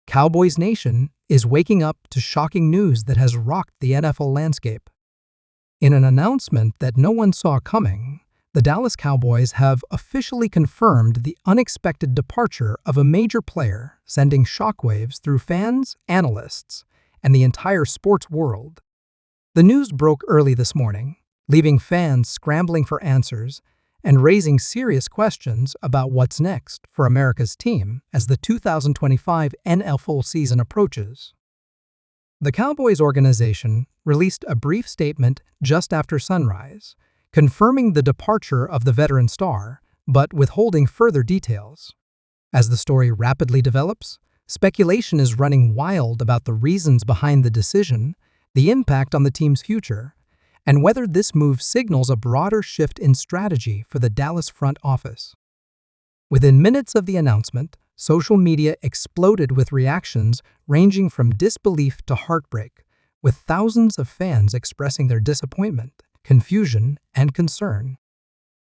Cowboys Nation is waking up to shocking news that has rocked the NFL landscape. In an announcement that no one saw coming, the Dallas Cowboys have officially confirmed the unexpected departure of a major player, sending shockwaves through fans, analysts, and the entire sports world. The news broke early this morning, leaving fans scrambling for answers and raising serious questions about what's next for America's team as the 2025 NFL season approaches. The Cowboys organization released a brief statement just after sunrise, confirming the departure of the veteran star, but withholding further details. As the story rapidly develops, speculation is running wild about the reasons behind the decision, the impact on the team's future, and whether this move signals a broader shift in strategy for the Dallas front office. Within minutes of the announcement, social media exploded with reactions ranging from disbelief to heartbreak, with thousands of fans expressing their disappointment, confusion, and concern.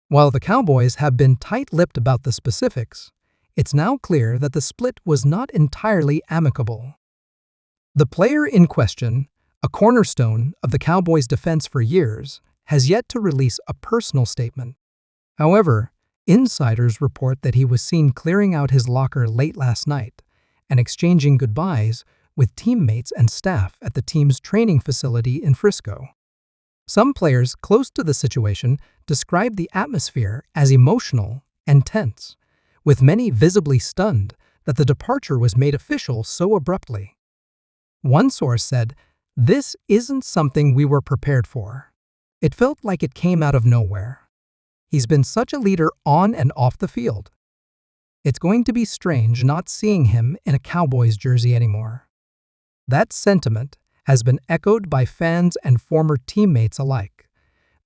While the Cowboys have been tight-lipped about the specifics, it's now clear that the split was not entirely amicable. The player in question, a cornerstone of the Cowboys' defense for years, has yet to release a personal statement. However, insiders report that he was seen clearing out his locker late last night and exchanging goodbyes with teammates and staff at the team's training facility in Frisco. Some players close to the situation described the atmosphere as emotional and tense, with many visibly stunned that the departure was made official so abruptly. One source said, "This isn't something we were prepared for. It felt like it came out of nowhere. He's been such a leader on and off the field. It's going to be strange not seeing him in a Cowboys jersey anymore." That sentiment has been echoed by fans and former teammates alike,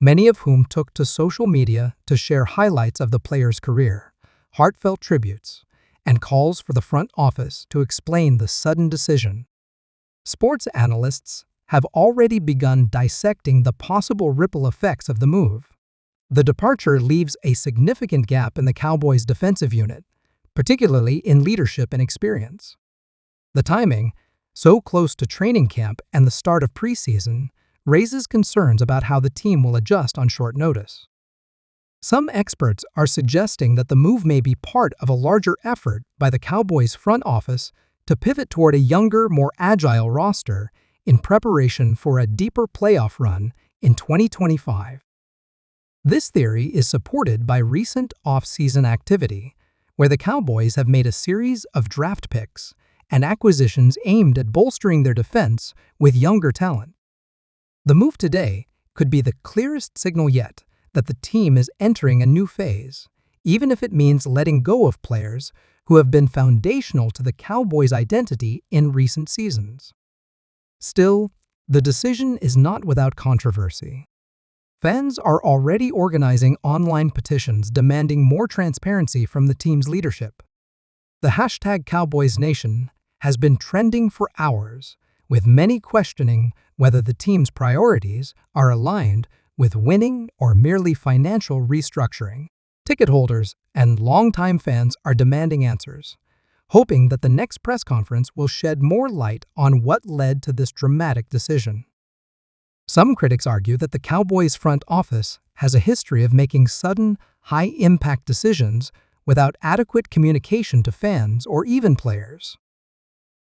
many of whom took to social media to share highlights of the player's career, heartfelt tributes, and calls for the front office to explain the sudden decision. Sports analysts have already begun dissecting the possible ripple effects of the move. The departure leaves a significant gap in the Cowboys' defensive unit, particularly in leadership and experience. The timing, so close to training camp and the start of preseason, raises concerns about how the team will adjust on short notice. Some experts are suggesting that the move may be part of a larger effort by the Cowboys' front office to pivot toward a younger, more agile roster in preparation for a deeper playoff run in 2025. This theory is supported by recent off-season activity, where the Cowboys have made a series of draft picks and acquisitions aimed at bolstering their defense with younger talent. The move today could be the clearest signal yet that the team is entering a new phase, even if it means letting go of players who have been foundational to the Cowboys' identity in recent seasons. Still, the decision is not without controversy. Fans are already organizing online petitions demanding more transparency from the team's leadership. The hashtag Cowboys Nation has been trending for hours, with many questioning whether the team's priorities are aligned with winning or merely financial restructuring. Ticket holders and longtime fans are demanding answers, hoping that the next press conference will shed more light on what led to this dramatic decision. Some critics argue that the Cowboys' front office has a history of making sudden, high-impact decisions without adequate communication to fans or even players.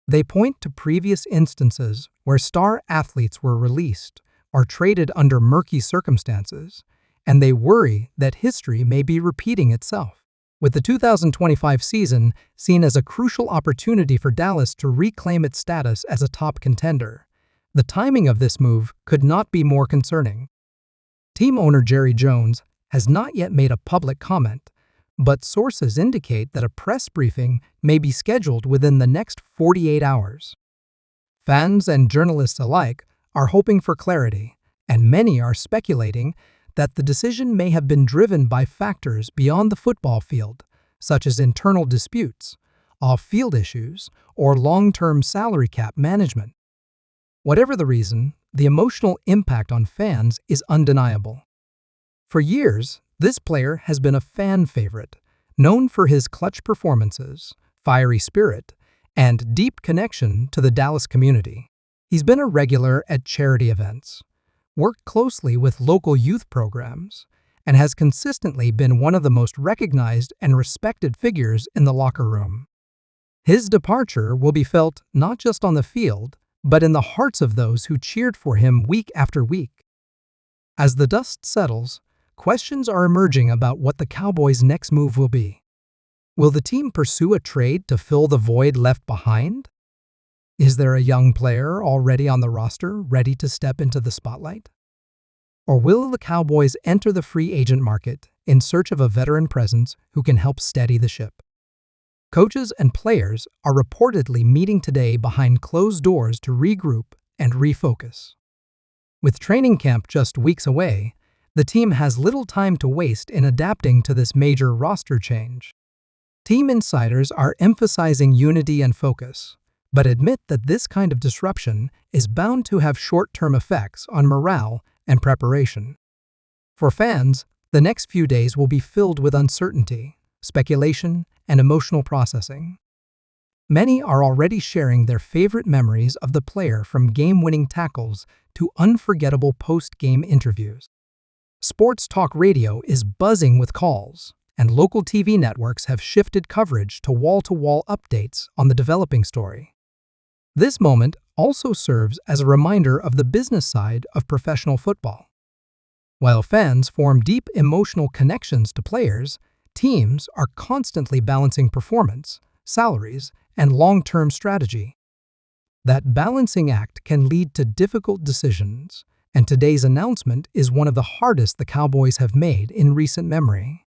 They point to previous instances where star athletes were released or traded under murky circumstances, and they worry that history may be repeating itself. With the 2025 season seen as a crucial opportunity for Dallas to reclaim its status as a top contender, the timing of this move could not be more concerning. Team owner Jerry Jones has not yet made a public comment, but sources indicate that a press briefing may be scheduled within the next 48 hours. Fans and journalists alike are hoping for clarity, and many are speculating that the decision may have been driven by factors beyond the football field, such as internal disputes, off-field issues, or long-term salary cap management. Whatever the reason, the emotional impact on fans is undeniable. For years, this player has been a fan favorite, known for his clutch performances, fiery spirit, and deep connection to the Dallas community. He's been a regular at charity events, worked closely with local youth programs, and has consistently been one of the most recognized and respected figures in the locker room. His departure will be felt not just on the field, but in the hearts of those who cheered for him week after week. As the dust settles, questions are emerging about what the Cowboys' next move will be. Will the team pursue a trade to fill the void left behind? Is there a young player already on the roster ready to step into the spotlight? Or will the Cowboys enter the free agent market in search of a veteran presence who can help steady the ship? Coaches and players are reportedly meeting today behind closed doors to regroup and refocus. With training camp just weeks away, the team has little time to waste in adapting to this major roster change. Team insiders are emphasizing unity and focus, but admit that this kind of disruption is bound to have short-term effects on morale and preparation. For fans, the next few days will be filled with uncertainty, speculation, and emotional processing. Many are already sharing their favorite memories of the player, from game-winning tackles to unforgettable post-game interviews. Sports talk radio is buzzing with calls, and local TV networks have shifted coverage to wall-to-wall updates on the developing story. This moment also serves as a reminder of the business side of professional football. While fans form deep emotional connections to players, teams are constantly balancing performance, salaries, and long-term strategy. That balancing act can lead to difficult decisions, and today's announcement is one of the hardest the Cowboys have made in recent memory.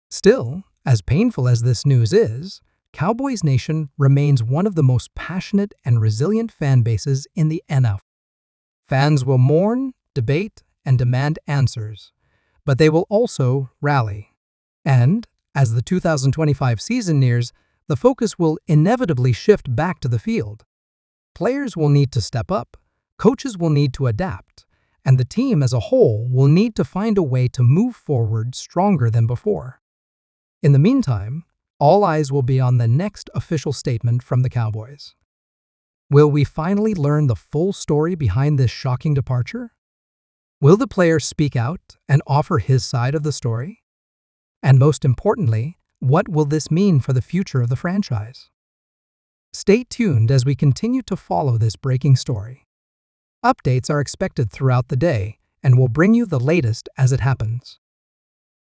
Still, as painful as this news is, Cowboys Nation remains one of the most passionate and resilient fan bases in the NFL. Fans will mourn, debate, and demand answers, but they will also rally. And, as the 2025 season nears, the focus will inevitably shift back to the field. Players will need to step up, coaches will need to adapt, and the team as a whole will need to find a way to move forward stronger than before. In the meantime, all eyes will be on the next official statement from the Cowboys. Will we finally learn the full story behind this shocking departure? Will the player speak out and offer his side of the story? And most importantly, what will this mean for the future of the franchise? Stay tuned as we continue to follow this breaking story. Updates are expected throughout the day, and we'll bring you the latest as it happens.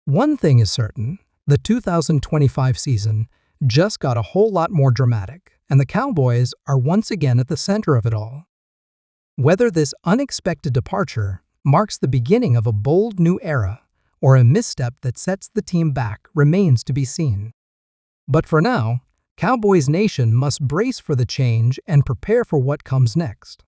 One thing is certain: the 2025 season just got a whole lot more dramatic, and the Cowboys are once again at the center of it all. Whether this unexpected departure marks the beginning of a bold new era or a misstep that sets the team back remains to be seen. But for now, Cowboys Nation must brace for the change and prepare for what comes next.